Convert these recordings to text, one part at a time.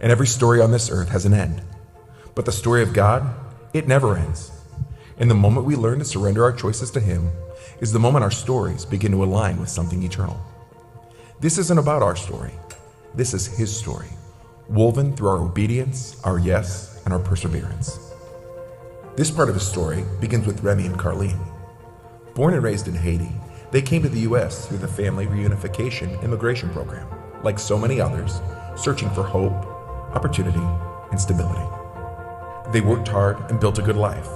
And every story on this earth has an end. But the story of God, it never ends. And the moment we learn to surrender our choices to Him is the moment our stories begin to align with something eternal. This isn't about our story. This is His story, woven through our obedience, our yes, and our perseverance. This part of His story begins with Remy and Carlene. Born and raised in Haiti, they came to the U.S. through the Family Reunification Immigration Program, like so many others, searching for hope, opportunity, and stability. They worked hard and built a good life.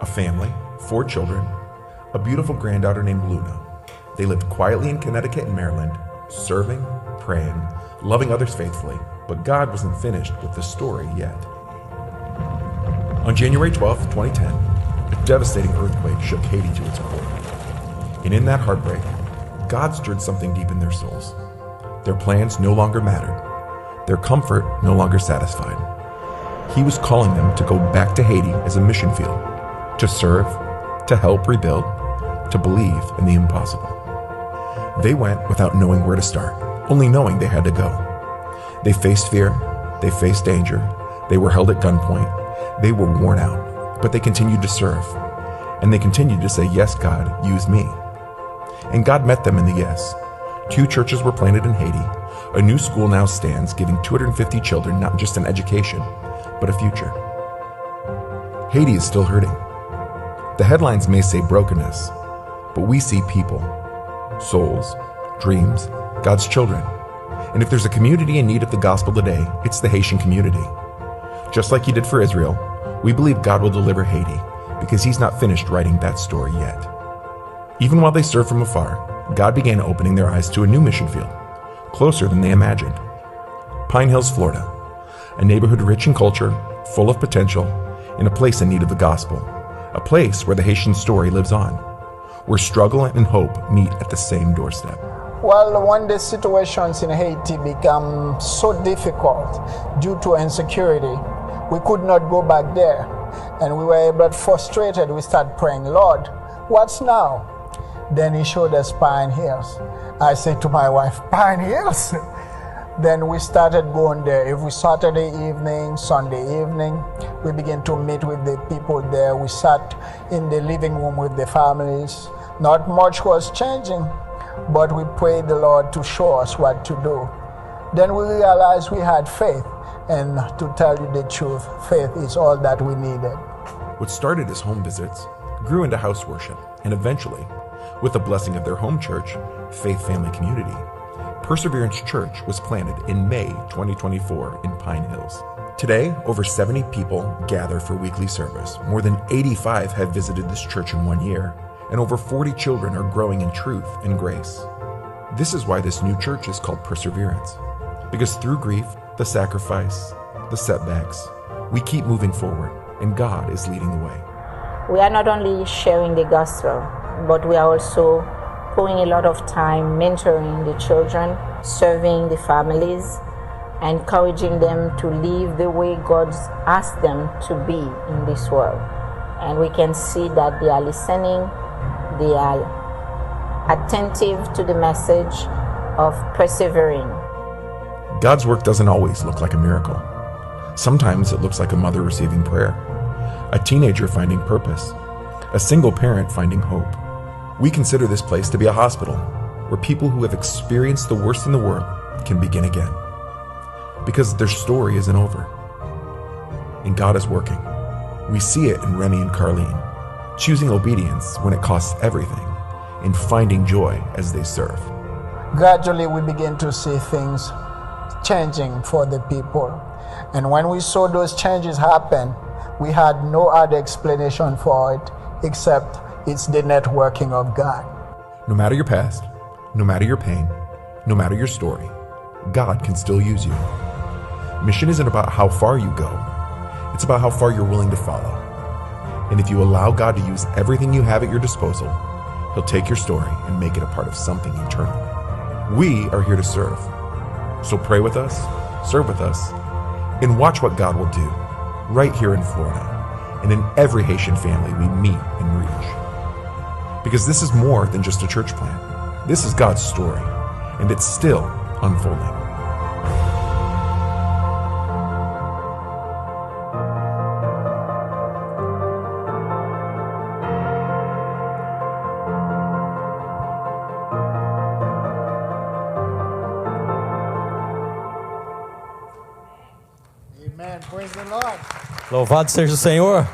A family, 4 children, a beautiful granddaughter named Luna. They lived quietly in Connecticut and Maryland, serving, praying, loving others faithfully, but God wasn't finished with the story yet. On January 12, 2010, a devastating earthquake shook Haiti to its core. And in that heartbreak, God stirred something deep in their souls. Their plans no longer mattered. Their comfort no longer satisfied. He was calling them to go back to Haiti as a mission field, to serve, to help rebuild, to believe in the impossible. They went without knowing where to start, only knowing they had to go. They faced fear, they faced danger, they were held at gunpoint, they were worn out, but they continued to serve. And they continued to say, "Yes, God, use me." And God met them in the yes. 2 churches were planted in Haiti. A new school now stands, giving 250 children not just an education, but a future. Haiti is still hurting. The headlines may say brokenness, but we see people, souls, dreams, God's children. And if there's a community in need of the gospel today, it's the Haitian community. Just like He did for Israel, we believe God will deliver Haiti because He's not finished writing that story yet. Even while they served from afar, God began opening their eyes to a new mission field, closer than they imagined. Pine Hills, Florida, a neighborhood rich in culture, full of potential, and a place in need of the gospel, a place where the Haitian story lives on, where struggle and hope meet at the same doorstep. Well, when the situations in Haiti become so difficult due to insecurity, we could not go back there. And we were able, frustrated, we started praying, "Lord, what's now?" Then He showed us Pine Hills. I said to my wife, "Pine Hills?" Then we started going there every Saturday evening, Sunday evening. We began to meet with the people there. We sat in the living room with the families. Not much was changing, but we prayed the Lord to show us what to do. Then we realized we had faith, and to tell you the truth, faith is all that we needed. What started as home visits grew into house worship, and eventually, with the blessing of their home church, Faith Family Community, Perseverance Church was planted in May 2024 in Pine Hills. Today, over 70 people gather for weekly service. More than 85 have visited this church in 1 year, and over 40 children are growing in truth and grace. This is why this new church is called Perseverance, because through grief, the sacrifice, the setbacks, we keep moving forward, and God is leading the way. We are not only sharing the gospel, but we are also pouring a lot of time mentoring the children, serving the families, encouraging them to live the way God's asked them to be in this world. And we can see that they are listening, they are attentive to the message of persevering. God's work doesn't always look like a miracle. Sometimes it looks like a mother receiving prayer, a teenager finding purpose, a single parent finding hope. We consider this place to be a hospital where people who have experienced the worst in the world can begin again. Because their story isn't over. And God is working. We see it in Remy and Carlene, choosing obedience when it costs everything, and finding joy as they serve. Gradually we begin to see things changing for the people. And when we saw those changes happen, we had no other explanation for it except it's the networking of God. No matter your past, no matter your pain, no matter your story, God can still use you. Mission isn't about how far you go. It's about how far you're willing to follow. And if you allow God to use everything you have at your disposal, He'll take your story and make it a part of something eternal. We are here to serve. So pray with us, serve with us, and watch what God will do right here in Florida and in every Haitian family we meet and reach. Because this is more than just a church plant. This is God's story, and it's still unfolding. Amen. Praise the Lord. Louvado seja o Senhor.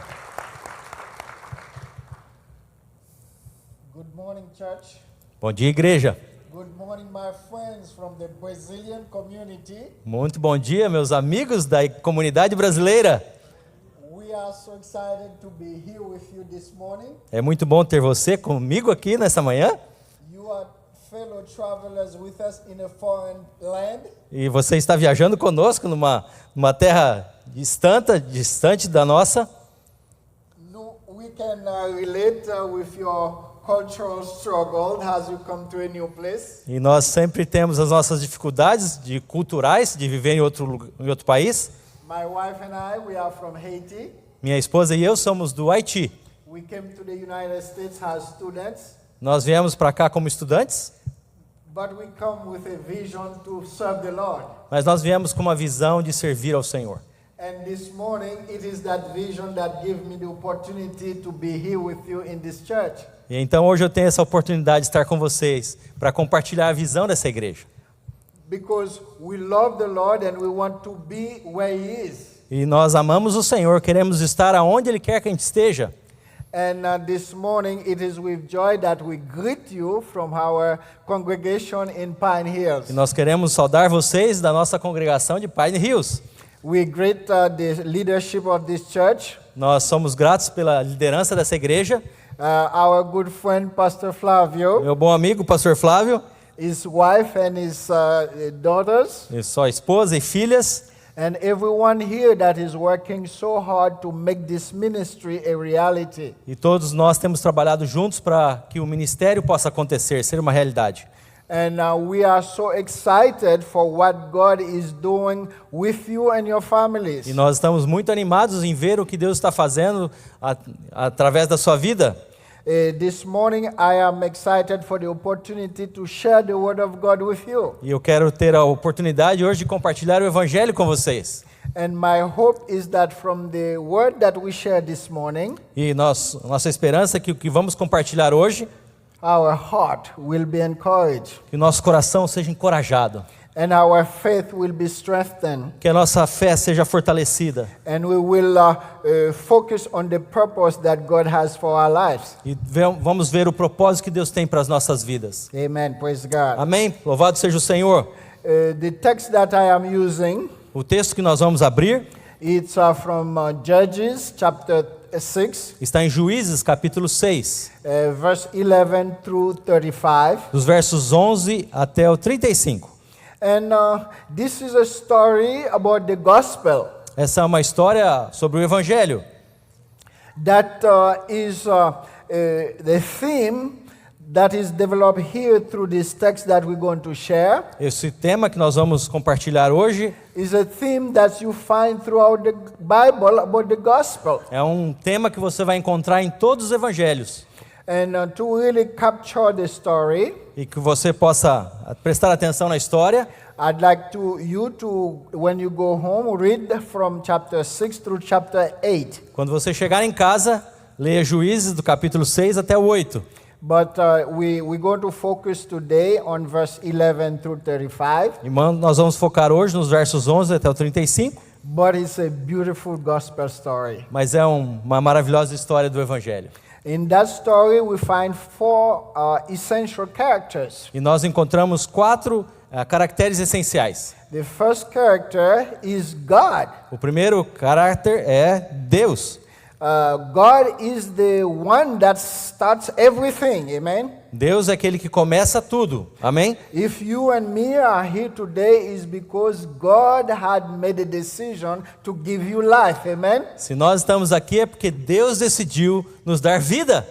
Good morning, church. Bom dia, igreja. Good morning, my friends from the Brazilian community. Muito bom dia, meus amigos da comunidade brasileira. We are so excited to be here with you this morning. É muito bom ter você comigo aqui nessa manhã. You are fellow travelers with us in a foreign land. E você está viajando conosco numa terra distante da nossa. No, we can relate with your cultural struggle as you come to a new place. E nós sempre temos as nossas dificuldades culturais de viver em outro país. My wife and I, we are from Haiti. Minha esposa e eu somos do Haiti. We came to the United States as students, Nós viemos para cá como estudantes, but we come with a vision to serve the Lord. mas nós viemos com uma visão de servir ao Senhor. And this morning, it is that vision that gave me the opportunity to be here with you in this church. E então hoje eu tenho essa oportunidade de estar com vocês para compartilhar a visão dessa igreja. Because we love the Lord and we want to be where He is. E nós amamos o Senhor, queremos estar aonde Ele quer que a gente esteja. And this morning, it is with joy that we greet you from our congregation in Pine Hills. E nós queremos saudar vocês da nossa congregação de Pine Hills. We greet the leadership of this church. Nós somos gratos pela liderança dessa igreja. Our good friend, Pastor Flavio, Meu bom amigo, pastor Flávio, his wife and his daughters, e sua esposa e filhas, and everyone here that is working so hard to make this ministry a reality. e todos nós temos trabalhado juntos para que o ministério possa acontecer, ser uma realidade. And we are so excited for what God is doing with you and your families. E nós estamos muito animados em ver o que Deus está fazendo através da sua vida. This morning I am excited for the opportunity to share the word of God with you. E eu quero ter a oportunidade hoje de compartilhar o evangelho com vocês. And my hope is that from the word that we share this morning, E nossa esperança é que o que vamos compartilhar hoje, our heart will be encouraged que o nosso coração seja encorajado, and our faith will be strengthened, que a nossa fé seja fortalecida and we will focus on the purpose that God has for our lives. e vamos ver o propósito que Deus tem para as nossas vidas. Amen. Praise God. Amém? Louvado seja o Senhor. The text that I am using, O texto que nós vamos abrir it's from Judges chapter 6, está em Juízes capítulo 6, verse 11 through 35. dos versos 11 até o 35. And this is a story about the gospel Essa é uma história sobre o evangelho. that is the theme that is developed here through this text that we're going to share. Esse tema que nós vamos compartilhar hoje Is a theme that you find throughout the Bible about the gospel. é um tema que você vai encontrar em todos os evangelhos. And to really capture the story, E que você possa prestar atenção na história. I'd like you to, when you go home, read from chapter 6 through chapter 8. Quando você chegar em casa, leia Juízes do capítulo 6 até o 8. But we're going to focus today on verse 11 through 35. E nós vamos focar hoje nos versos 11 até o 35. But it's a beautiful gospel story. Mas é uma maravilhosa história do evangelho. In that story, we find four essential characters. E nós encontramos 4 caracteres essenciais. The first character is God. O primeiro caráter é Deus. God is the one that starts everything. Amen. Deus é aquele que começa tudo. Amém? If you and me are here today, is because God had made a decision to give you life. Amen. Se nós estamos aqui é porque Deus decidiu nos dar vida.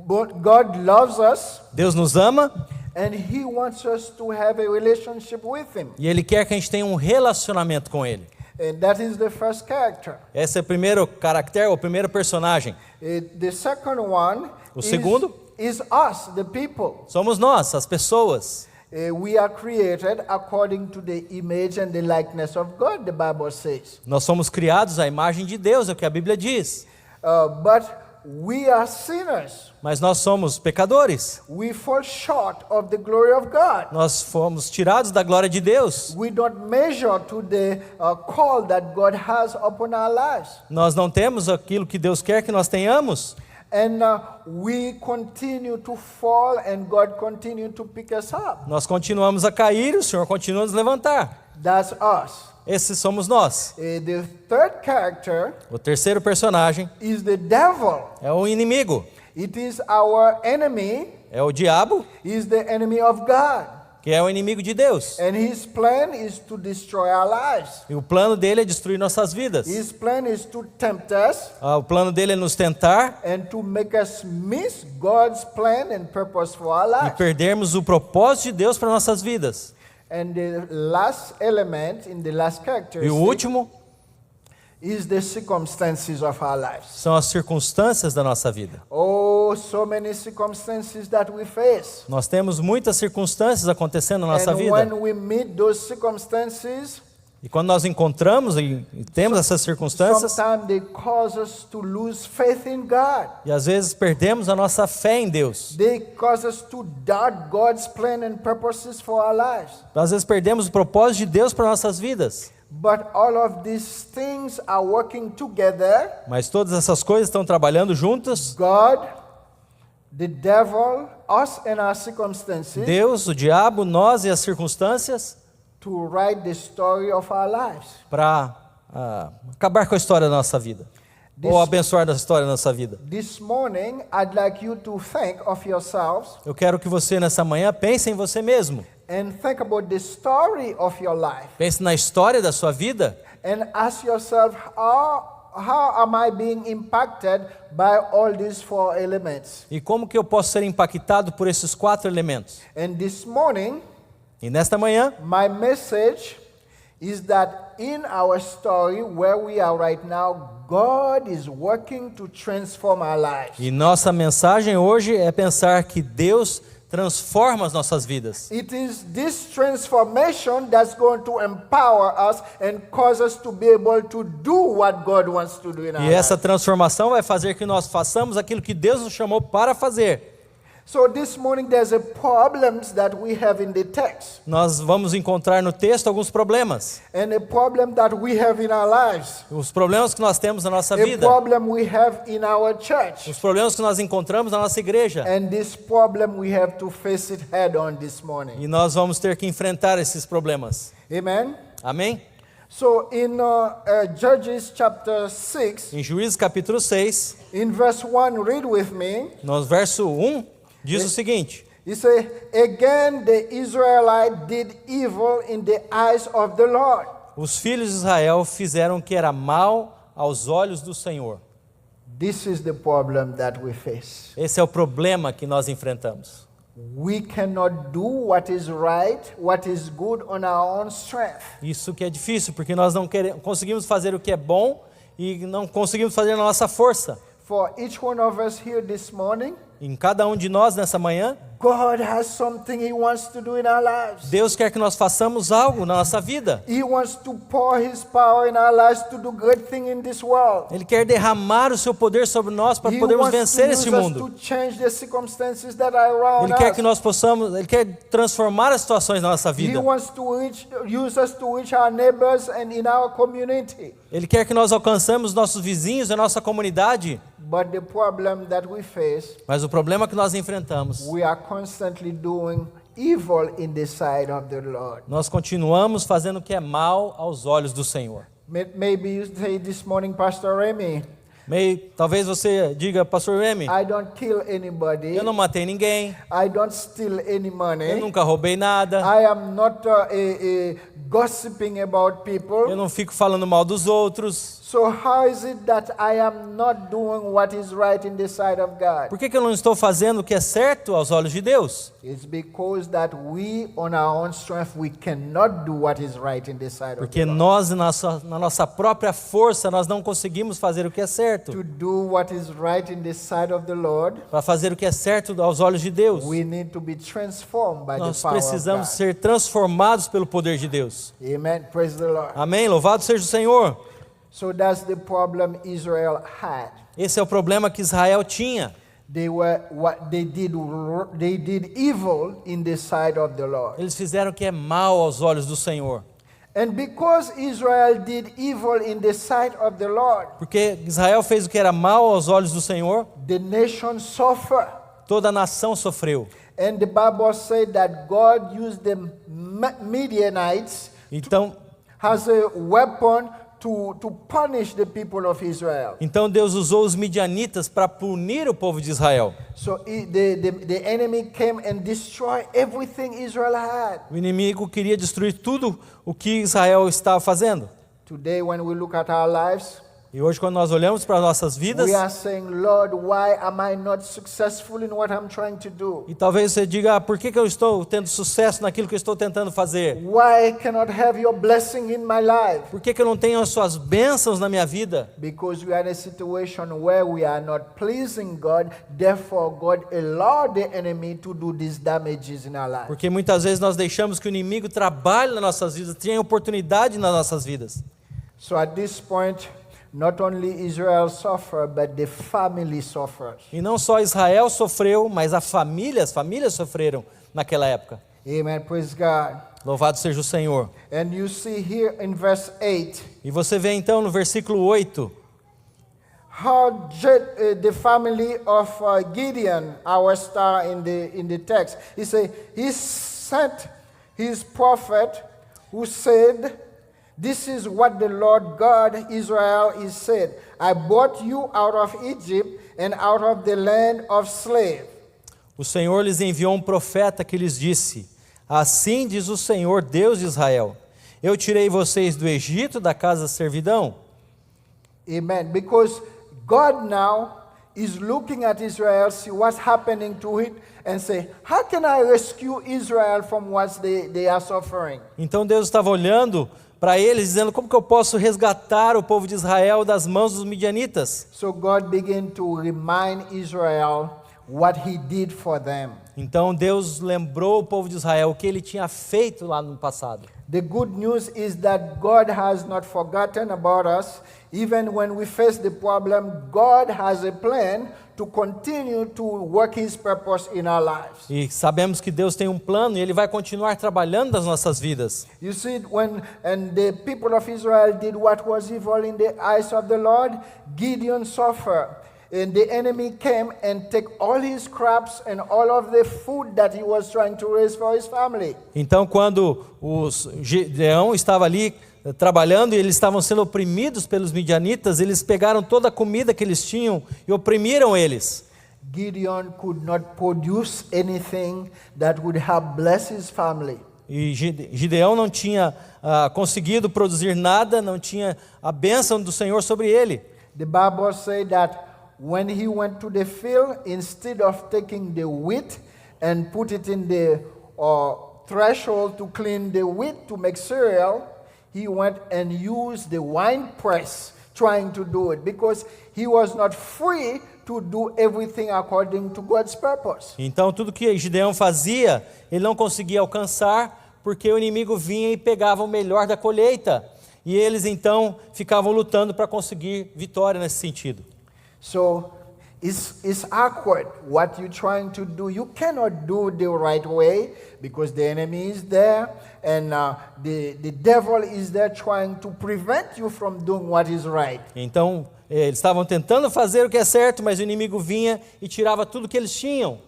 But God loves us, Deus nos ama and He wants us to have a relationship with Him. e Ele quer que a gente tenha um relacionamento com Ele. And that is the first character. Esse é o primeiro caráter, o primeiro personagem. The second one O segundo? is us, the people. Somos nós, as pessoas. We are created according to the image and the likeness of God, the Bible says. Nós somos criados à imagem de Deus, é o que a Bíblia diz. But we are sinners. Mas nós somos pecadores. We fall short of the glory of God. Nós fomos tirados da glória de Deus. We don't measure to the call that God has upon our lives. Nós não temos aquilo que Deus quer que nós tenhamos. And we continue to fall and God continue to pick us up. Nós continuamos a cair e o Senhor continua a nos levantar. That's us. Esses somos nós. The third character O terceiro personagem is the devil. é o inimigo. It is our enemy, É o diabo, is the enemy of God. que é o inimigo de Deus. And his plan is to destroy our lives. E o plano dele é destruir nossas vidas. His plan is to tempt us O plano dele é nos tentar and to make us miss God's plan and purpose for our e lives. perdermos o propósito de Deus para nossas vidas. And the last element in the last E o characteristic último is the circumstances of our lives. são as circunstâncias da nossa vida. Oh, so many circumstances that we face. Nós temos muitas circunstâncias acontecendo na nossa And vida. when we meet those circumstances, E quando nós encontramos e temos essas circunstâncias, sometimes they cause us to lose faith in God. e às vezes perdemos a nossa fé em Deus. They cause us to doubt God's plan and purposes for our lives. Às vezes perdemos o propósito de Deus para nossas vidas. But all of these things are working together. Mas todas essas coisas estão trabalhando juntas. God, the devil, us and our circumstances, Deus, o diabo, nós e as circunstâncias to write the story of our lives. para acabar com a história da nossa vida. Ou abençoar a história da nossa vida. This morning, I'd like you to think of yourselves Eu quero que você nessa manhã pense em você mesmo. and think about the story of your life. Pense na história da sua vida And ask yourself, how am I being impacted by all these four elements? e como que eu posso ser impactado por esses 4 elementos. And this morning, E nesta manhã, my message is that in our story, where we are right now, God is working to transform our lives. e nossa mensagem hoje é pensar que Deus transforma as nossas vidas. It is this transformation that's going to empower us and cause us to be able to do what God wants to do in our E essa lives. transformação vai fazer que nós façamos aquilo que Deus nos chamou para fazer. So this morning there's a problems that we have in the text, Nós vamos encontrar no texto alguns problemas. and a problem that we have in our lives, Os problemas que nós temos na nossa a vida. problem we have in our church, Os problemas que nós encontramos na nossa igreja. and this problem we have to face it head on this morning. E nós vamos ter que enfrentar esses problemas. Amen. Amém? So in Judges chapter 6, Em Juízes capítulo 6, in verse 1, read with me. no verso 1, diz o seguinte: He said, again the Israelite did evil in the eyes of the Lord. os filhos de Israel fizeram o que era mal aos olhos do Senhor. This is the problem that we face. Esse é o problema que nós enfrentamos. We cannot do what is right, what is good on our own strength. Isso que é difícil, porque nós não conseguimos fazer o que é bom e não conseguimos fazer na nossa força. For each one of us here this morning, Em cada um de nós nessa manhã, God has something He wants to do in our lives. Deus quer que nós façamos algo na nossa vida. He wants to pour His power in our lives to do good thing in this world. Ele quer derramar o seu poder sobre nós para He podermos wants vencer to esse use us mundo. to change the circumstances that are around Ele quer us. que nós possamos, Ele quer transformar as situações na nossa He vida. wants to use us to reach our neighbors and in our community. Ele quer que nós alcancemos nossos vizinhos e a nossa comunidade. But the problem that we face, Mas o problema que nós enfrentamos, we are constantly doing evil in the sight of the Lord. nós continuamos fazendo o que é mal aos olhos do Senhor. Maybe you say this morning, Pastor Remy, Talvez você diga, Pastor Remy, I don't kill anybody. eu não matei ninguém, I don't steal any eu money. nunca roubei nada, I am not gossiping about people. eu não fico falando mal dos outros. So how is it that I am not doing what is right in the sight of God? Por que eu não estou fazendo o que é certo aos olhos de Deus? It's because that we, on our own strength, we cannot do what is right in the sight of Porque the Lord. nós, na nossa própria força, nós não conseguimos fazer o que é certo. To do what is right in the sight of the Lord, Para fazer o que é certo aos olhos de Deus, we need to be transformed by nós the power precisamos of ser transformados pelo poder de Deus. God. Amen. Praise the Lord. Amém? Louvado seja o Senhor. So that's the problem Israel had. Esse é o problema que Israel tinha. They did evil in the sight of the Lord. Eles fizeram o que é mal aos olhos do Senhor. And because Israel did evil in the sight of the Lord, Porque Israel fez o que era mal aos olhos do Senhor, the nation suffered. toda a nação sofreu. And the Bible said that God used the Midianites Então as a weapon to punish the people of Israel. Deus usou os midianitas para punir o povo de Israel. So the enemy came and destroyed everything Israel had. O inimigo queria destruir tudo o que Israel estava fazendo. Today, when we look at our lives, E hoje, quando nós olhamos para as nossas vidas, we are saying, Lord, why am I not successful in what I'm trying to do? e talvez você diga, por que eu estou tendo sucesso naquilo que eu estou tentando fazer? Why I cannot have your blessing in my life? Por que eu não tenho as suas bênçãos na minha vida? Because we are in a situation where we are not pleasing God, therefore God allowed the enemy to do these damages in our life. Porque muitas vezes nós deixamos que o inimigo trabalhe nas nossas vidas, tenha oportunidade nas nossas vidas. So at this point, not only Israel suffered, but the family suffered. E não só Israel sofreu, mas as famílias sofreram naquela época. Amen. Praise God. Louvado seja o Senhor. And you see here in verse 8, E você vê então no versículo 8, how the family of Gideon, our star in the text, he sent his prophet who said, "This is what the Lord God Israel is said. I brought you out of Egypt and out of the land of slave." o Senhor lhes enviou um profeta que lhes disse: Assim diz o Senhor, Deus de Israel: Eu tirei vocês do Egito, da casa da servidão. Amen. Because God now is looking at Israel, see what's happening to it, and say, how can I rescue Israel from what they are suffering? Então Deus estava olhando para eles, dizendo: Como que eu posso resgatar o povo de Israel das mãos dos midianitas? So God began to remind Israel what he did for them. Então Deus lembrou o povo de Israel o que ele tinha feito lá no passado. The good news is that God has not forgotten about us. Even when we face the problem, God has a plan to continue to work his purpose in our lives. E sabemos que Deus tem um plano e ele vai continuar trabalhando nas nossas vidas. You see, when the people of Israel did what was evil in the eyes of the Lord, Gideon suffered. And the enemy came and took all his crops and all of the food that he was trying to raise for his family. Então, quando Gideão estava ali trabalhando e eles estavam sendo oprimidos pelos midianitas, eles pegaram toda a comida que eles tinham e oprimiram eles. Gideon could not produce anything that would help bless his family. E Gideão não tinha conseguido produzir nada, não tinha a bênção do Senhor sobre ele. The Bible says that when he went to the field, instead of taking the wheat and put it in the threshold to clean the wheat to make cereal, he went and used the wine press trying to do it because he was not free to do everything according to God's purpose. Então tudo que Gideão fazia, ele não conseguia alcançar porque o inimigo vinha e pegava o melhor da colheita. E eles então ficavam lutando para conseguir vitória nesse sentido. So it's awkward what you're trying to do. You cannot do the right way because the enemy is there and the devil is there trying to prevent you from doing what is right. Então eles estavam tentando fazer o que é certo, mas o inimigo vinha e tirava tudo que eles tinham.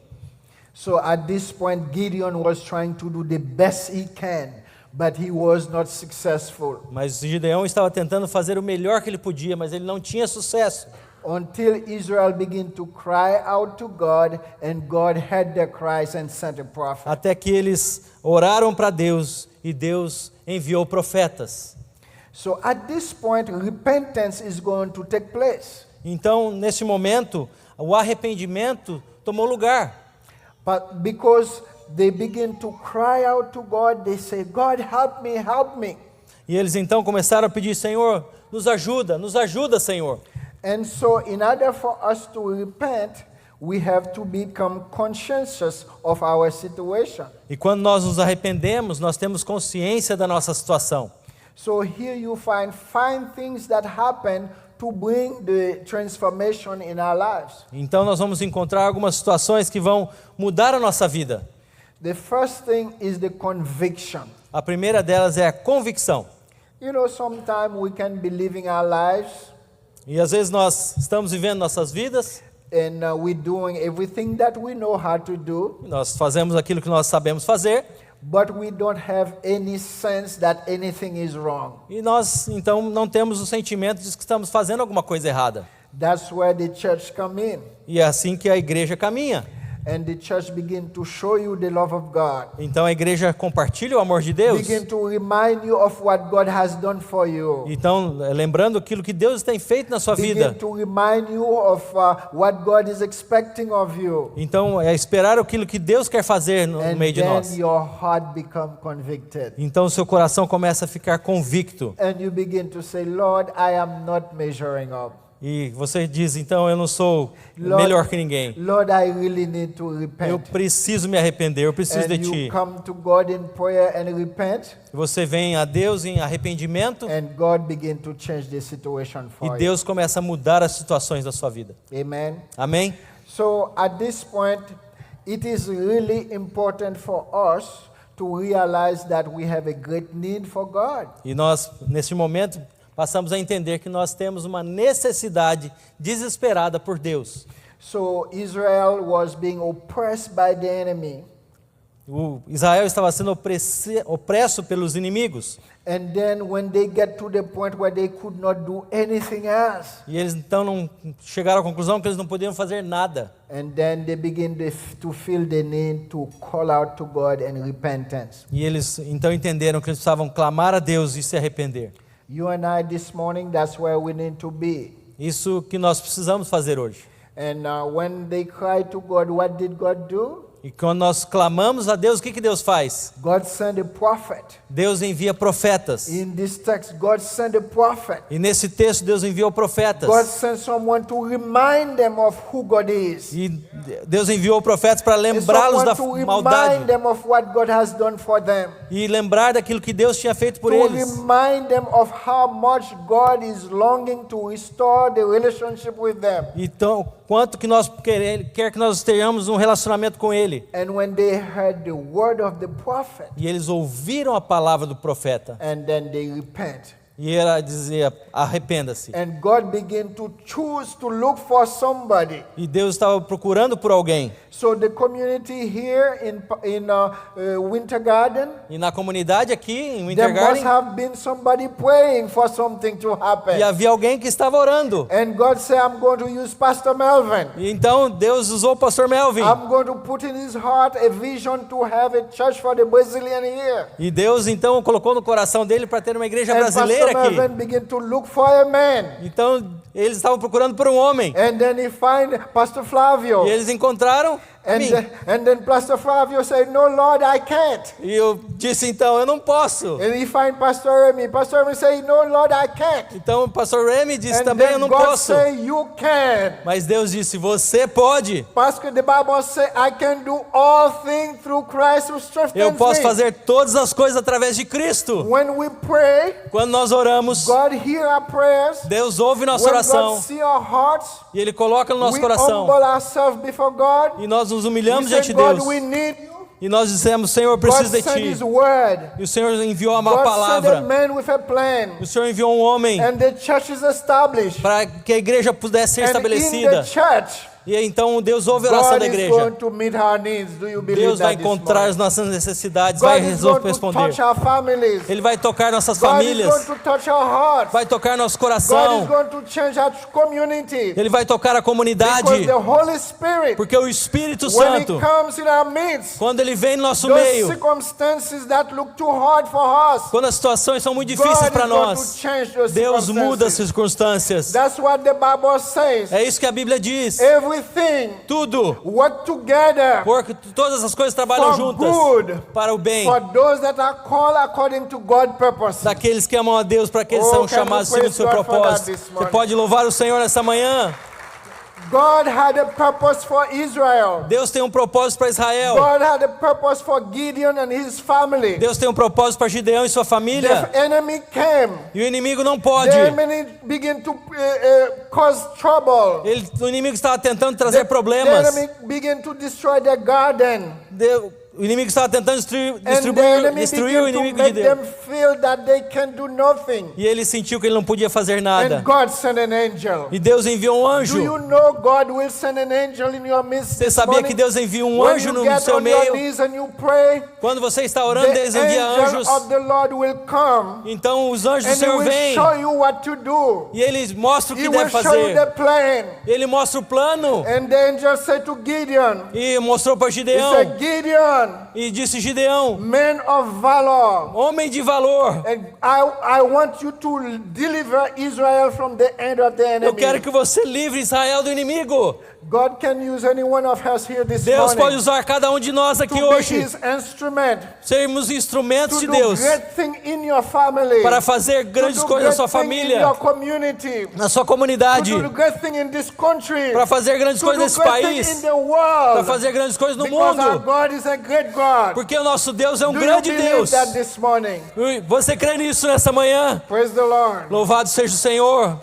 So at this point, Gideon was trying to do the best he can, but he was not successful. Mas Gideão estava tentando fazer o melhor que ele podia, mas ele não tinha sucesso. Until Israel began to cry out to God, and God heard their cries and sent a prophet. Até que eles oraram para Deus e Deus enviou profetas. So at this point, repentance is going to take place. Então, nesse momento, o arrependimento tomou lugar. But because they begin to cry out to God, they say, God, help me, help me. E eles então começaram a pedir: Senhor, nos ajuda, Senhor. And so in order for us to repent, we have to become conscious of our situation. E quando nós nos arrependemos, nós temos consciência da nossa situação. So here you find things that happen to bring the transformation in our lives. Então nós vamos encontrar algumas situações que vão mudar a nossa vida. The first thing is the conviction. A primeira delas é a convicção. You know, sometimes we can be living our lives E às vezes nós estamos vivendo nossas vidas, and we're doing everything that we know how to do, nós fazemos aquilo que nós sabemos fazer, but we don't have any sense that anything is wrong. e nós então não temos o sentimento de que estamos fazendo alguma coisa errada. That's where the church come in. E é assim que a igreja caminha. And the church begin to show you the love of God. Então a igreja compartilha o amor de Deus. Begin to remind you of what God has done for you. Então, lembrando aquilo que Deus tem feito na sua Begin vida. to remind you of what God is expecting of you. Então, é esperar aquilo que Deus quer fazer no And meio de then nós. your heart become convicted. Então, o seu coração começa a ficar convicto. And you begin to say, Lord, I am not measuring up. E você diz, então, eu não sou Lord, melhor que ninguém. Lord, I really need to Eu repent. preciso me arrepender, eu preciso de And you Ti. come to God in prayer and repent, Você vem a Deus em arrependimento and God begin to change the situation e for you. Deus começa a mudar as situações da sua vida. Amen. Amém? So at this point, it is really important for us to realize that we have a great need for God. E nós, nesse momento, passamos a entender que nós temos uma necessidade desesperada por Deus. So Israel was being oppressed by the enemy. O Israel estava sendo opresso pelos inimigos. And then when they get to the point where they could not do anything else, E eles então não chegaram à conclusão que eles não podiam fazer nada. and then they begin to feel the need to call out to God in repentance. E eles então entenderam que eles precisavam clamar a Deus e se arrepender. You and I this morning, that's where we need to be. Isso que nós precisamos fazer hoje. And when they cried to God, what did God do? E quando nós clamamos a Deus, o que Deus faz? God sent a prophet. Deus envia profetas. In this text, God sent a prophet. E nesse texto, Deus enviou profetas. God sent someone to remind them of who God is. E Deus enviou profetas para And lembrá-los da someone to maldade. remind them of what God has done for them. E lembrar daquilo que Deus tinha feito por To eles. remind them of how much God is longing to restore the relationship with them. Então, quanto que nós quer que nós tenhamos um relacionamento com Ele. And when they heard the word of the prophet, E eles ouviram a palavra do profeta. and then they repent. E ela dizia, arrependa-se. And God began to choose to look for somebody. E Deus estava procurando por alguém. So the community here in Winter Garden, E na comunidade aqui, em there Winter must Garden, have been somebody praying for something to happen. e havia alguém que estava orando. And God said, I'm going to use Pastor Melvin. E então Deus usou o pastor Melvin. I'm going to put in his heart a vision to have a church for the Brazilian here. E Deus então colocou no coração dele para ter uma igreja And brasileira Pastor aqui. Melvin began to look for a man. Então eles estavam procurando por um homem. And then he find Pastor Flavio. E eles encontraram a mim. And then Pastor Flavio said, no, Lord, I can't. E eu disse então, eu não posso. And he find Pastor Remy. Pastor Remy said, no, Lord, I can't. Então o pastor Remy disse And também, then eu não God posso. say, you can. Mas Deus disse, você pode. Pastor, the Bible say, I can do all things through Christ who strengthens Eu posso me. fazer todas as coisas através de Cristo. When we pray, Quando nós oramos, God hear our prayers. Deus ouve nossa When oração. God see our hearts, E Ele coloca no nosso we coração. humble ourselves before God. E nós nos humilhamos We say, diante de God, Deus. we need you. E nós dissemos, Senhor, eu God preciso de sent Ti. His word. E o Senhor enviou uma God sent a palavra. man with a plan. O Senhor enviou um homem And the church is established. para que a igreja pudesse ser And in estabelecida. the church, E então Deus ouve a oração God da is igreja. going to meet our needs. Do you believe Deus vai that this encontrar morning? as nossas necessidades, vai God is going to responder. touch our families. Ele vai tocar nossas God is famílias, going to touch our hearts. vai tocar nosso God coração, is going to change our community. Ele vai tocar a Because comunidade, the Holy Spirit, porque o Espírito when He Santo, comes in our midst, quando Ele vem no nosso those meio, circumstances that look too hard for us, quando as situações são muito difíceis God para is going to nós, change those Deus muda as circumstances. circunstâncias. That's what the Bible says. É isso que a Bíblia diz. Everything Tudo, work together porque todas as coisas trabalham for juntas good para o bem for those that are called according to God's purpose. daqueles que amam a Deus, para aqueles que Oh, são can chamados we segundo o seu praise God for that propósito. this Você morning? pode louvar o Senhor nessa manhã? God had a purpose for Israel. Deus tem um propósito para Israel. God had a purpose for Gideon and his family. Deus tem um propósito para Gideão e sua família. The enemy came. E o inimigo não pode. The enemy began to cause trouble. O inimigo estava tentando trazer The problemas. enemy began to destroy the garden. O inimigo estava tentando And the enemy destruir o began to inimigo de make Deus. them feel that they can do nothing. E ele sentiu que ele não podia fazer nada. And God sent an angel. E Deus enviou um Do anjo. you know God will send an angel in your midst Você this sabia morning? que Deus envia um When anjo you no get seu on your meio? knees and you pray, Quando você está orando, the Deus envia angel anjos. of the Lord will come Então os anjos do and he Senhor will vêm. show you what to do. E ele mostra o He que will deve show you the fazer. plan. Ele mostra o plano. And the angel said to Gideon, E mostrou para he Gideão. said, Gideon, E disse Gideão, man of valor, homem de valor, and I want you to deliver Israel from the hand of the eu quero enemy. que você livre Israel do inimigo. God can use any one of us here this Deus pode morning usar cada um de nós aqui to be hoje. his instrument, Sermos instrumentos to de do Deus great thing in your family, para fazer to grandes do coisas na great sua thing in família, your community, na sua to comunidade, do great thing in this country, para fazer grandes to do coisas nesse great thing in país, the para world, fazer grandes coisas no because our mundo, God is a great God. porque o nosso Deus é um Do you grande believe Deus. that this morning? Você crê nisso nessa manhã? Praise the Lord. Louvado seja o Senhor.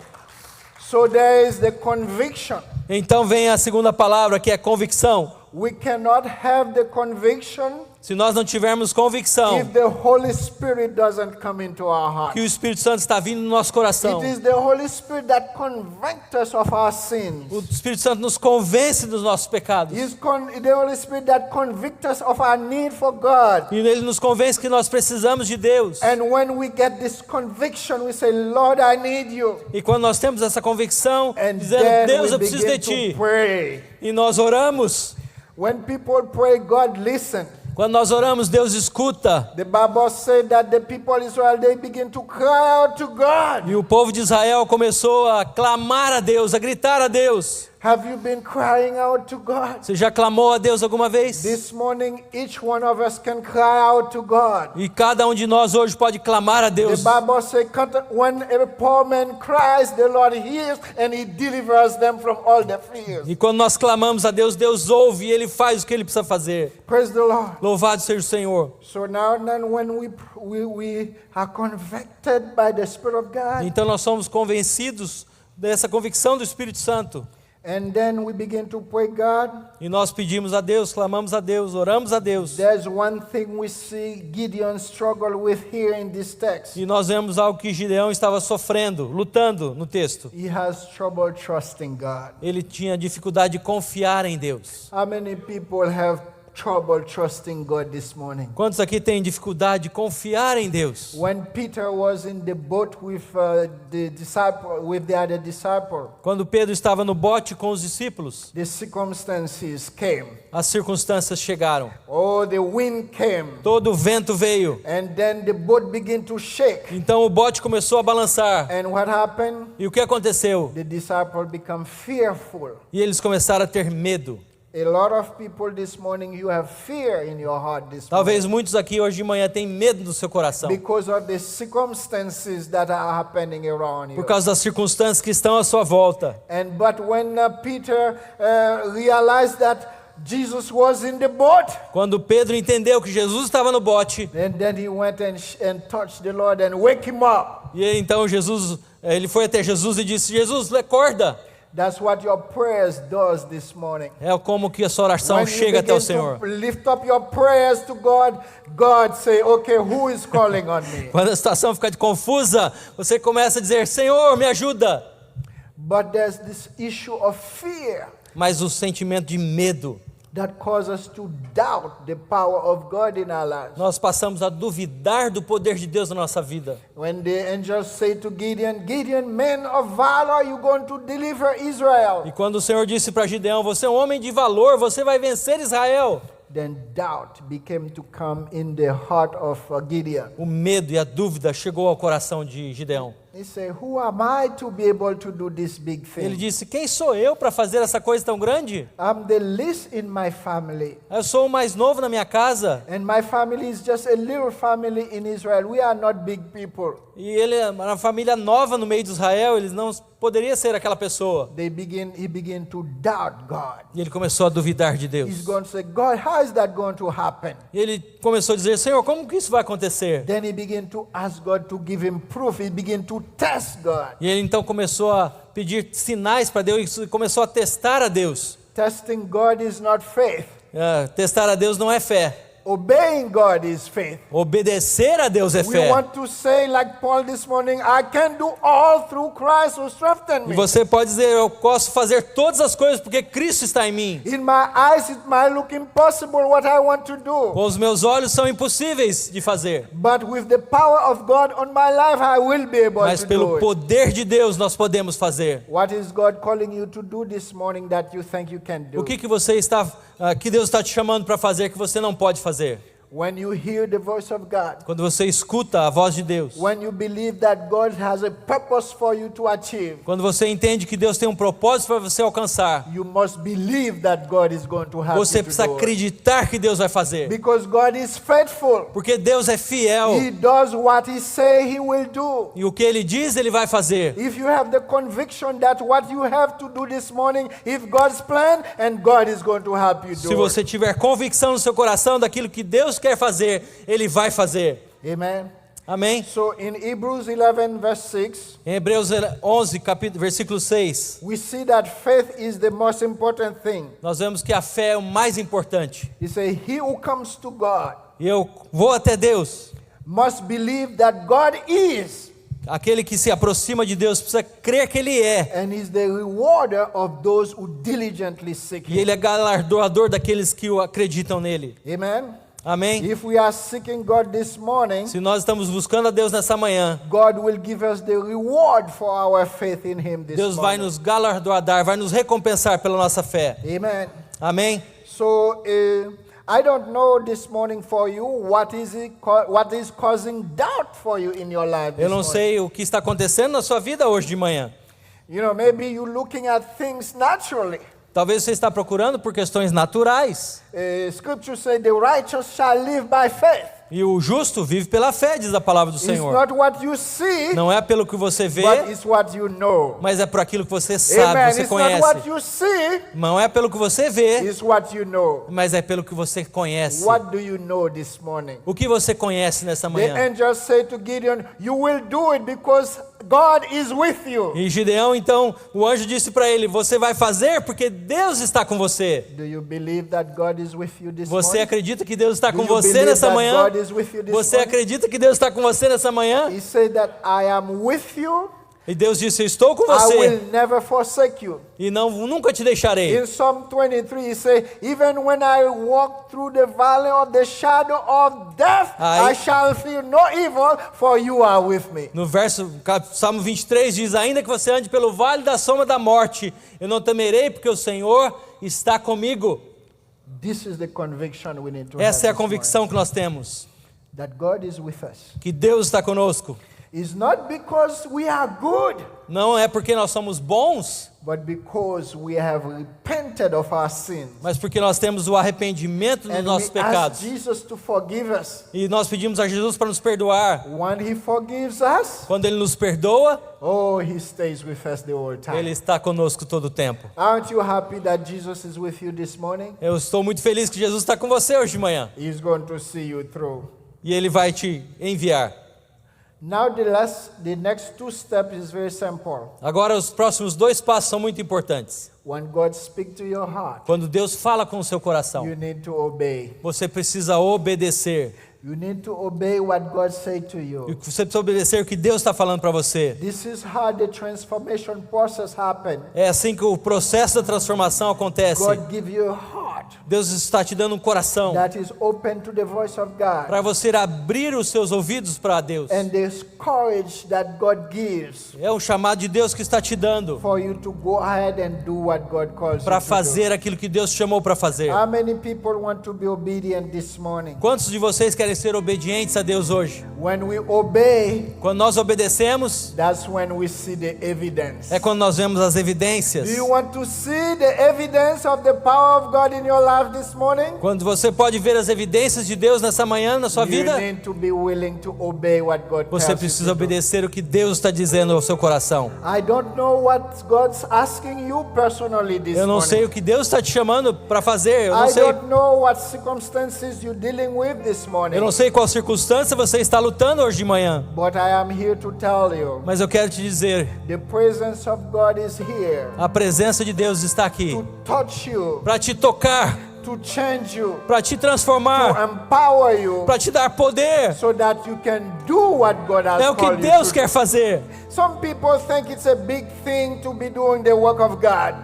So there is the conviction. Então vem a segunda palavra, que é convicção. We cannot have the conviction Se nós não tivermos convicção if the Holy Spirit doesn't come into our heart. que o Espírito Santo está vindo no nosso coração, It is the Holy Spirit that convicts us of our sins. o Espírito Santo nos convence dos nossos pecados. It is the Holy Spirit that convicts us of our need for God. E ele nos convence que nós precisamos de Deus. And when we get this conviction, we say, Lord, I need you. E quando nós temos essa convicção, And dizendo, then Deus, we eu preciso de begin Ti. to pray. E nós oramos. When people pray, God listens. Quando nós oramos, Deus escuta. The Bible said that the people of Israel, they begin to cry out to God. E o povo de Israel começou a clamar a Deus, a gritar a Deus. Have you been crying out to God? Você já clamou a Deus alguma vez? This morning, each one of us can cry out to God. E cada um de nós hoje pode clamar a The Deus. Bible says, when a poor man cries, the Lord hears and He delivers them from all their fears. E quando nós clamamos a Deus, Deus ouve e Ele faz o que Ele precisa fazer. Praise the Lord. Louvado seja o Senhor. So now and then when we are convicted by the Spirit of God, Então nós somos convencidos dessa convicção do Espírito Santo. and then we begin to pray, God, E nós pedimos a Deus, clamamos a Deus, oramos a Deus. there's one thing we see Gideon struggle with here in this text. E nós vemos algo que Gideão estava sofrendo, lutando no texto. He has trouble trusting God. Ele tinha dificuldade de confiar em Deus. How many people have trouble trusting God this morning? Quantos aqui têm dificuldade de confiar em Deus? When Peter was in the boat with the other disciple, Quando Pedro estava no bote com os discípulos, the circumstances came. as circunstâncias chegaram. Oh, the wind came, Todo o vento veio. and then the boat began to shake. Então o bote começou a balançar. And what happened? E o que aconteceu? The disciple become fearful. E eles começaram a ter medo. A lot of people this morning, you have fear in your heart this Talvez morning muitos aqui hoje de manhã tenham medo do seu coração. because of the circumstances that are happening around you. Por causa das circunstâncias que estão à sua volta. But when Peter realized that Jesus was in the boat, Quando Pedro entendeu que Jesus estava no bote, and then he went and touched the Lord and wake him up. e então ele foi até Jesus e disse: Jesus, acorda. That's what your prayers does this morning. É como que a sua oração When you chega até o begin Senhor. to lift up your prayers to God, God say, okay, who is calling on me? Quando a situação fica confusa, você começa a dizer: Senhor, me ajuda. But there's this issue of fear Mas o sentimento de medo, that causes us to doubt the power of God in our lives. nós passamos a duvidar do poder de Deus na nossa vida. When the angels say to Gideon, Gideon, man of valor, you're going to deliver Israel. E quando o Senhor disse para Gideão: você é um homem de valor, você vai vencer Israel. Then doubt became to come in the heart of Gideon. O medo e a dúvida chegou ao coração de Gideão. He said, who am I to be able to do this big Ele thing? disse: quem sou eu para fazer essa coisa tão grande? I'm the least in my family. Eu sou o mais novo na minha casa. And my family is just a little family in Israel. We are not big people. E ele é uma família nova no meio de Israel, eles não poderia ser aquela pessoa. He began to doubt God. E ele começou a duvidar de Deus. He's going to say, God, how is that going to happen? E ele começou a dizer, Senhor, como que isso vai acontecer? Then he began to ask God to give him proof. He began to test God. E ele então começou a pedir sinais para Deus e começou a testar a Deus. Testing God is not faith. Testar a Deus não é fé. Obeying God is faith. Obedecer a Deus é We fé. want to say like Paul this morning, I can do all through Christ who strengthens E me. você pode dizer, eu posso fazer todas as coisas porque Cristo está em mim. In my eyes it might look impossible what I want to do. Com os meus olhos são impossíveis de fazer. But with the power of God on my life, I will be able Mas to pelo do it. poder de Deus nós podemos fazer. What is God calling you to do this morning that you think you can do? O que você está, que Deus está te chamando para fazer que você não pode fazer? When you hear the voice of God, Quando você escuta a voz de Deus. when you believe that God has a purpose for you to achieve, Quando você entende que Deus tem um propósito para você alcançar. you must believe that God is going to help Você you to precisa do it. acreditar que Deus vai fazer. Because God is faithful. Porque Deus é fiel. He does what He say He will do. E o que Ele diz, Ele vai fazer. If you have the conviction that what you have to do this morning is God's plan and God is going to help you Se do você it. tiver convicção no seu coração daquilo que Deus quer fazer, Ele vai fazer. Amen. Amém? So in Hebrews 11 verse 6, Em Hebreus 11, versículo 6, we see that faith is the most important thing. nós vemos que a fé é o mais importante. He says, he who comes to God E eu vou até Deus. must believe that God is Aquele que se aproxima de Deus precisa crer que Ele é. and is the rewarder of those who diligently seek E Him. Ele é galardoador daqueles que o acreditam nele. Amen. Amém? If we are seeking God this morning, Se nós estamos buscando a Deus nessa manhã, God will give us the reward for our faith in Him this Deus vai morning. nos galardoar, vai nos recompensar pela nossa fé. Amen. Amém? So I don't know this morning for you what is causing doubt for you in your life. Eu This não morning. sei o que está acontecendo na sua vida hoje de manhã. You know, maybe you're looking at things naturally. Talvez você está procurando por questões naturais. Scripture says the righteous shall live by faith. E o justo vive pela fé, diz a palavra do It's Senhor. not what you see, Não é pelo que você vê, but it's what you know. mas é por aquilo que você sabe, Amen. você It's not what conhece. you see, Não é pelo que você vê, it's what you know. mas é pelo que você conhece. What do you know this morning? O que você conhece nessa The manhã? angel said to Gideon, you will do it because God is with you. E Gideão, então, o anjo disse para ele, você vai fazer porque Deus está com você. Do you believe that God is with you this Você morning? acredita que Deus está Do com you você believe nessa that manhã? God is with you this Você morning? acredita que Deus está com você nessa manhã? He said that I am with you. E Deus disse, eu estou com I você will never forsake you. e nunca te deixarei. In Psalm 23, he says, even when I walk through the valley of the shadow of death, Aí- I shall fear no evil, for you are with me. No Salmo 23 diz, ainda que você ande pelo vale da sombra da morte, eu não temerei porque o Senhor está comigo. This is the conviction we need to Essa é a have this convicção que nós temos, morning, that God is with us. que Deus está conosco. It's not because we are good, Não é porque nós somos bons, but because we have repented of our sins. mas porque nós temos o arrependimento dos And nossos we ask pecados. Jesus to forgive us. E nós pedimos a Jesus para nos perdoar. When He forgives us, Quando Ele nos perdoa, oh, He stays with us the whole time. Ele está conosco todo o tempo. Aren't you happy that Jesus is with you this morning? Eu estou muito feliz que Jesus está com você hoje de manhã. He's going to see you through. E Ele vai te enviar. Now the next two steps is very simple. Agora os próximos 2 passos são muito importantes. When God speaks to your heart, Quando Deus fala com o seu coração, you need to obey. você precisa obedecer. You need to obey what God said to E you. você precisa obedecer o que Deus está falando para você. This is how the transformation process happens. É assim que o processo da transformação acontece. God give you a heart Deus está te dando um coração that is open to the voice of God. para você abrir os seus ouvidos para Deus. And there's courage that God gives É um chamado de Deus que está te dando for you to go ahead and do what God calls para you to fazer aquilo que Deus te chamou para fazer. do. How many people want to be obedient this morning? Quantos de vocês querem ser obedientes a Deus hoje? When we obey, Quando nós obedecemos, that's when we see the evidence. é quando nós vemos as Do evidências. you want to see the evidence of the power of God in your your life this morning, Quando você pode ver as evidências de Deus nessa manhã na sua you vida, need to be willing to obey what God você tells precisa you to do. obedecer o que Deus está dizendo ao seu coração. I don't know what God's asking you personally this Eu não morning. sei o que Deus está te chamando para fazer. Eu não I sei. don't know what circumstances you're dealing with this morning. Eu não sei qual circunstância você está lutando hoje de manhã. But I am here to tell you, Mas eu quero te dizer, the presence of God is here a presença de Deus está aqui to touch you, para te tocar, to change you, para te to transformar, empower you, para te dar poder. so that you can do what God has É o que called you Deus to quer fazer. do. Some people think it's a big thing to be doing the work of God.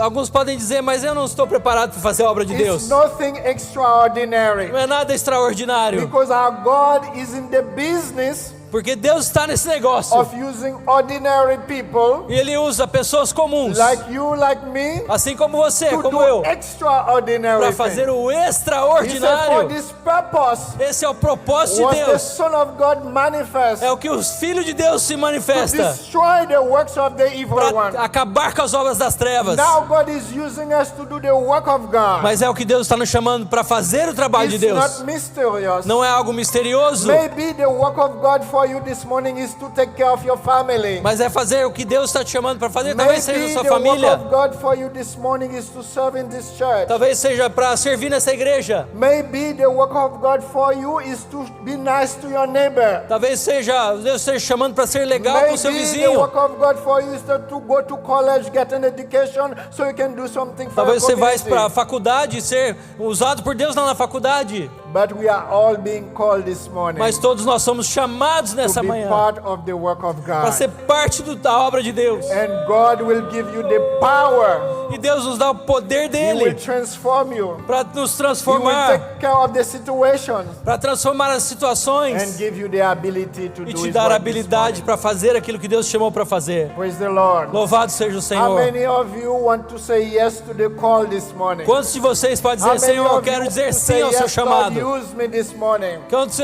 Alguns podem dizer, mas eu não estou preparado para fazer a obra de It's Deus. nothing extraordinary, Não é nada extraordinário, because our God is in the business porque Deus está nesse negócio. of using ordinary people E Ele usa pessoas comuns, like you, like me, assim como você, to como do eu, extraordinary para fazer things. o He said, for extraordinário. this purpose Esse é o propósito de was the Deus. Son of God manifest É o que os filhos de Deus se to manifesta destroy the works of the evil one. para acabar com as obras das trevas. Now God is using us to do the work of God. Mas é o que Deus está nos chamando para fazer o trabalho de It's Deus. not mysterious. Não é algo misterioso, Maybe the work of God for you this morning is to take care of your family. mas é fazer o que Deus está te chamando para fazer. Talvez seja Maybe a sua the work família, of God for you this morning is to serve in this church. talvez seja para servir nessa igreja, Maybe the work of God for you is to be nice to your neighbor. talvez seja Deus esteja chamando para ser legal com o seu Maybe the vizinho. work of God for you is to go to college, get an education, so you can do something for Talvez your você vá community. para a faculdade e ser usado por Deus lá na faculdade. But we are all being called this morning Mas todos nós somos chamados nessa to be manhã part of the work of para God. ser parte da obra de Deus. And God will give you the power. E Deus nos dá o poder He will dele transform you. para nos He will transformar, take care of the situations para transformar as and situações give you the ability to e do te His dar a work this habilidade morning. para fazer aquilo que Deus te chamou para fazer. Praise the Lord. Louvado seja o How Senhor. many of you want to say yes to the call this morning? Quantos de vocês podem How dizer, many Senhor, eu of you quero want dizer to sim say ao seu yes, God, chamado? use me this morning? Quantos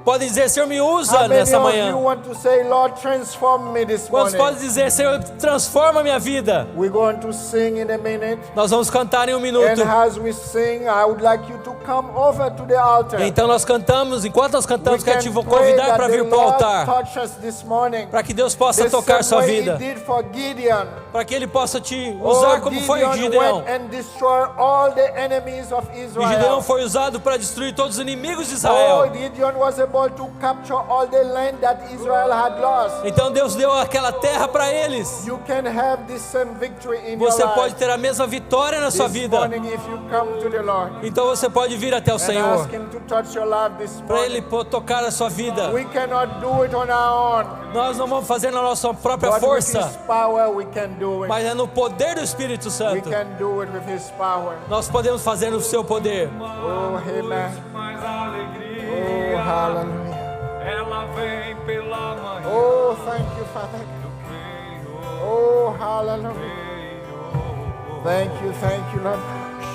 podem dizer, Senhor, me usa How many nessa of you manhã? want to say, Lord, transform me this Quantos morning? podem dizer, Senhor, transforma a minha vida? We're going to sing in a minute. Nós vamos cantar em um minuto. And as we sing, I would like you to come over to the altar. Então nós cantamos, enquanto nós We cantamos, quero can te pray convidar that para the vir para o Lord altar, touch us this morning. para que Deus possa The tocar same sua way vida, He did for Gideon. para que Ele possa te usar como foi o Gideon Gideão. went and destroyed all the enemies of E Israel. Gideão foi usado para destruir todos os inimigos de Oh, Israel. Gideon was able to capture all the land that Israel had lost. Então Deus deu aquela terra para eles. You can have this same victory in Você your pode life ter a mesma vitória na sua this vida. morning if you come to the Lord Então você pode vir até o and Senhor, ask Him to touch your life this para morning. Ele tocar a sua vida. We cannot do it on our own, Nós não vamos fazer na nossa própria but with força, His power we can do it. mas é no poder do Espírito We Santo. can do it with His power. Nós podemos fazer no seu poder. Oh, amen. Mais Oh, alegria, hallelujah. ela vem pela manhã. Oh, thank you, Father. Oh, hallelujah. Thank you, Lord.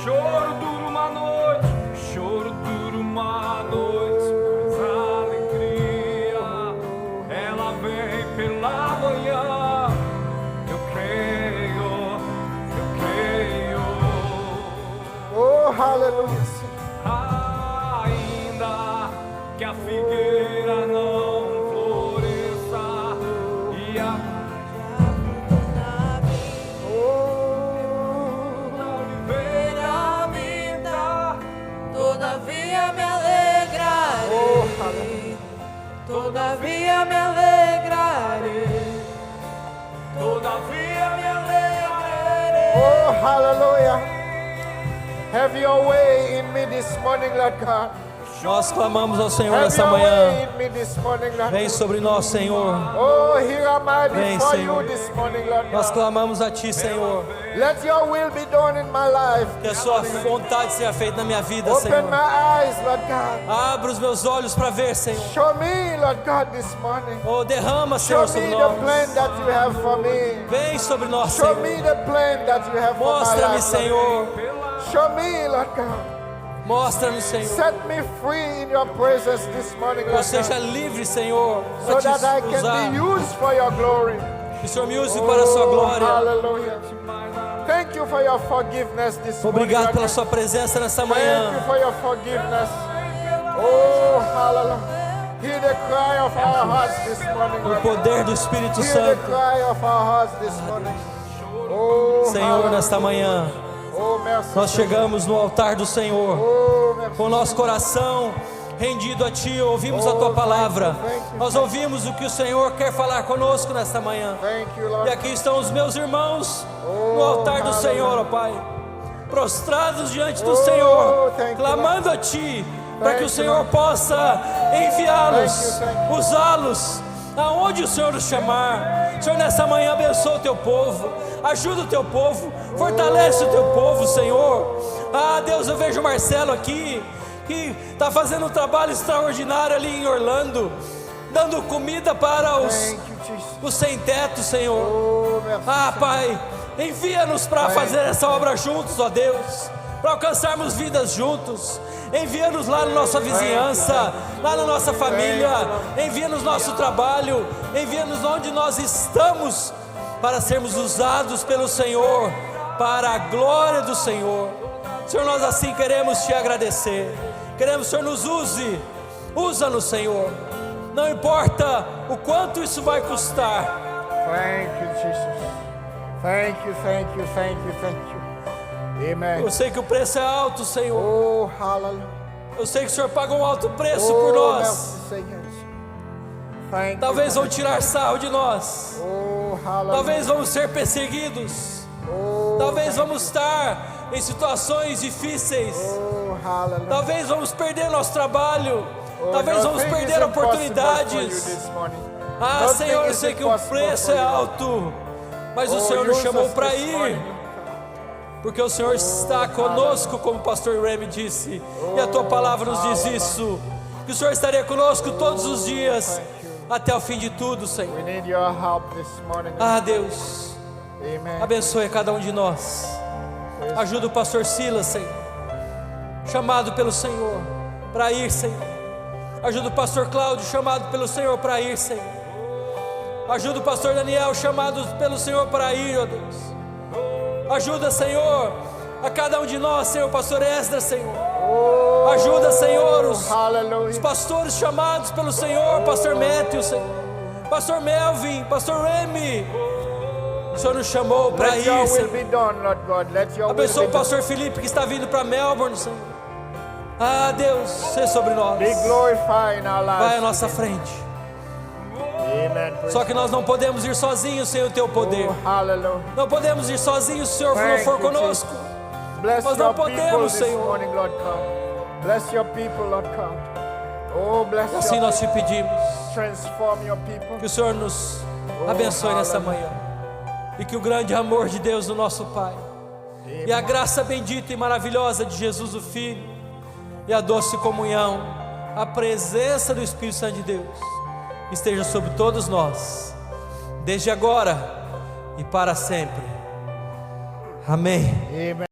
Choro dura uma noite, choro dura uma noite, mas alegria, ela vem pela manhã. Eu creio, Oh, hallelujah. ainda que a figueira não floresça e a oliveira minta, Todavia me alegrarei, todavia me alegrarei, todavia me alegrarei. Oh, hallelujah. Have your way in me this morning, Lord God. Nós clamamos ao Senhor Have nessa your way manhã. in me this morning, Lord Vem God. sobre nós, Senhor. Oh, here am I Vem, before Senhor. you this morning, Lord Nós God. clamamos a Ti, Senhor. Let your will be done in my life. Que a Sua vontade seja feita na minha vida, Open Senhor. my eyes, Lord God. Abra os meus olhos para ver, Senhor. Show me, Lord God, this morning. Oh, derrama, Show Senhor, me sobre the plan nós. that you have for me. Vem sobre nós, Show Senhor. me the plan that you have for my Mostra-me, life. Lord. Senhor. Show me, Lord God. Mostra-me, Senhor. Set me free in your presence this morning, Eu Lord seja God, livre, Senhor, so para that I te can be usar. used for your glory. Que o Senhor me use para a Sua Oh, glória. hallelujah. Thank Thank you for your forgiveness this morning. Obrigado Lord pela God. sua presença nessa Thank you manhã. for your forgiveness. Oh, hallelujah. Hear the cry of our hearts this morning, O Lord. poder do Espírito Hear the Santo. cry of our hearts this morning. Oh, Senhor, hallelujah. nesta manhã, Oh, mercy. nós chegamos no altar do Senhor, Oh, mercy. com o nosso coração rendido a Ti, ouvimos a Tua palavra. Nós ouvimos o que o Senhor quer falar conosco nesta manhã. Thank you, Lord. E aqui estão os meus irmãos no altar do Senhor, ó Pai, prostrados diante do Senhor, clamando a Ti, para que o Senhor possa enviá-los, usá-los, aonde o Senhor os chamar. Senhor, nessa manhã abençoa o Teu povo, ajuda o Teu povo, fortalece o Teu povo, Senhor. Ah, Deus, eu vejo o Marcelo aqui, que está fazendo um trabalho extraordinário ali em Orlando, dando comida para os sem-teto, Senhor. Oh, mercy. Ah, Pai, envia-nos para fazer essa obra juntos, ó Deus, para alcançarmos vidas juntos. Envia-nos lá na nossa vizinhança, lá na nossa família, envia-nos nosso trabalho, envia-nos onde nós estamos, para sermos usados pelo Senhor, para a glória do Senhor. Senhor, nós assim queremos Te agradecer, queremos que o Senhor nos use, usa-nos, Senhor, não importa o quanto isso vai custar. Thank you, Jesus. Thank you, thank you, thank you, thank you. Amen. Eu sei que o preço é alto, Senhor, Oh, hallelujah. eu sei que o Senhor pagou um alto preço Oh, por nós. mercy, Senhor. Thank Talvez you. vão tirar sarro de nós, Oh, hallelujah. talvez vamos ser perseguidos, Oh, talvez vamos estar em situações difíceis, oh, hallelujah. talvez vamos perder nosso trabalho, Oh, talvez vamos nothing perder is impossible for you oportunidades. this morning. Ah, Nothing Senhor, eu is sei que o impossible preço for é you. alto, mas o Oh, Senhor nos use chamou us para this ir, morning. porque o Senhor está conosco, como o pastor Remy disse, e a Tua palavra nos diz isso, que o Senhor estaria conosco todos os dias, até o fim de tudo, Senhor. We need your help this morning. Ah, Deus, Amen. abençoe a cada um de nós, ajuda o pastor Silas, Senhor, chamado pelo Senhor para ir, Senhor. Ajuda o pastor Cláudio, chamado pelo Senhor para ir, Senhor. Ajuda o pastor Daniel, chamado pelo Senhor para ir, ó Deus. Ajuda, Senhor, a cada um de nós, Senhor, pastor Esdras, Senhor. Ajuda, Senhor, os Hallelujah. pastores chamados pelo Senhor, pastor Matthew, Senhor, pastor Melvin, pastor Remy. O Senhor nos chamou para Let your ir, will Senhor. be done, Lord God. Let your will Abençoa be o done. pastor Felipe, que está vindo para Melbourne, Senhor. Ah, Deus, seja sobre nós. Be glorified in our Vai à lives. nossa frente. Amen. Praise Só que nós não podemos ir sozinhos sem o Teu poder. Oh, hallelujah. Não podemos ir sozinhos se o Senhor não Thank for you, conosco. Bless Nós não your people podemos, this Senhor. morning, Lord God. Bless your people, Lord God. Oh, bless Assim your nós te pedimos transform your people. que o Senhor nos abençoe nessa manhã. E que o grande amor de Deus, o nosso Pai, e a graça bendita e maravilhosa de Jesus o Filho, e a doce comunhão, a presença do Espírito Santo de Deus, esteja sobre todos nós, desde agora e para sempre. Amém. Amen.